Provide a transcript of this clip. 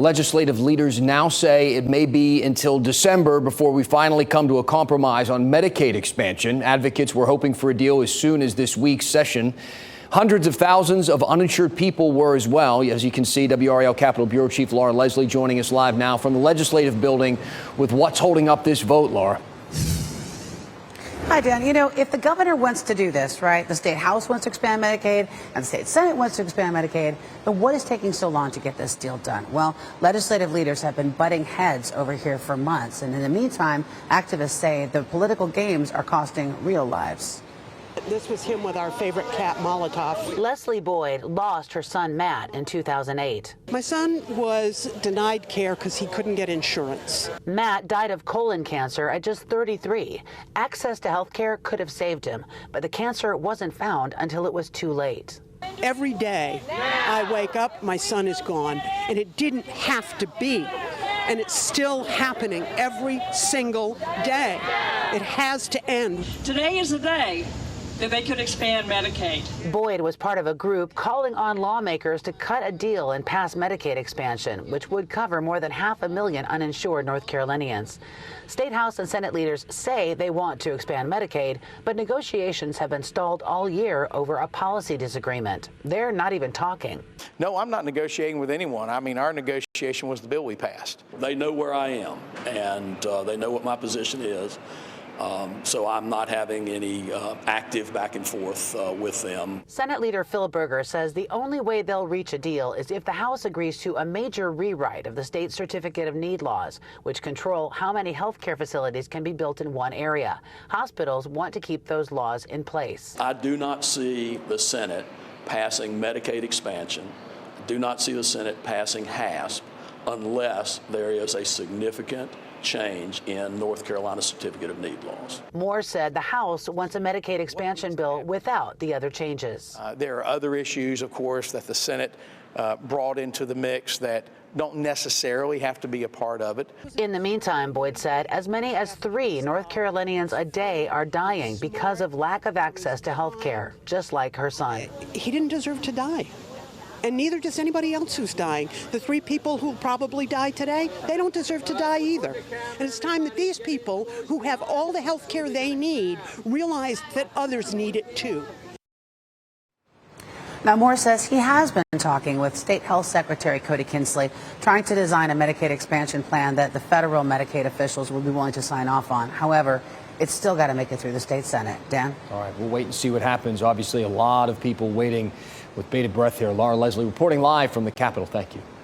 Legislative leaders now say it may be until December before we finally come to a compromise on Medicaid expansion. Advocates were hoping for a deal as soon as this week's session. Hundreds of thousands of uninsured people were as well. As you can see, WRAL Capitol Bureau Chief Laura Leslie joining us live now from the legislative building with what's holding up this vote, Laura. Hi, Dan. You know, if the governor wants to do this, right, the state house wants to expand Medicaid and the state Senate wants to expand Medicaid, then what is taking so long to get this deal done? Well, legislative leaders have been butting heads over here for months. And in the meantime, activists say the political games are costing real lives. This was him with our favorite cat, Molotov. Leslie Boyd lost her son, Matt, in 2008. My son was denied care because he couldn't get insurance. Matt died of colon cancer at just 33. Access to health care could have saved him, but the cancer wasn't found until it was too late. Every day I wake up, my son is gone, and it didn't have to be. And it's still happening every single day. It has to end. Today is the day that they could expand Medicaid. Boyd was part of a group calling on lawmakers to cut a deal and pass Medicaid expansion, which would cover more than 500,000 uninsured North Carolinians. State House and Senate leaders say they want to expand Medicaid, but negotiations have been stalled all year over a policy disagreement. They're not even talking. No, I'm not negotiating with anyone. I mean, our negotiation was the bill we passed. They know where I am, and they know what my position is. So I'm not having any active back and forth with them. Senate Leader Phil Berger says the only way they'll reach a deal is if the House agrees to a major rewrite of the state Certificate of Need laws, which control how many health care facilities can be built in one area. Hospitals want to keep those laws in place. I do not see the Senate passing Medicaid expansion. I do not see the Senate passing HASP unless there is a significant change in North Carolina's Certificate of Need laws. Moore said the House wants a Medicaid expansion bill without the other changes. There are other issues, of course, that the Senate brought into the mix that don't necessarily have to be a part of it. In the meantime, Boyd said, as many as 3 North Carolinians a day are dying because of lack of access to health care, just like her son. He didn't deserve to die. And neither does anybody else who's dying. The 3 people who probably die today, they don't deserve to die either. And it's time that these people who have all the health care they need realize that others need it too. Now, Moore says he has been talking with State Health Secretary Cody Kinsley, trying to design a Medicaid expansion plan that the federal Medicaid officials will be willing to sign off on. However, it's still got to make it through the state Senate. Dan? All right, we'll wait and see what happens. Obviously, a lot of people waiting with bated breath here. Laura Leslie reporting live from the Capitol. Thank you.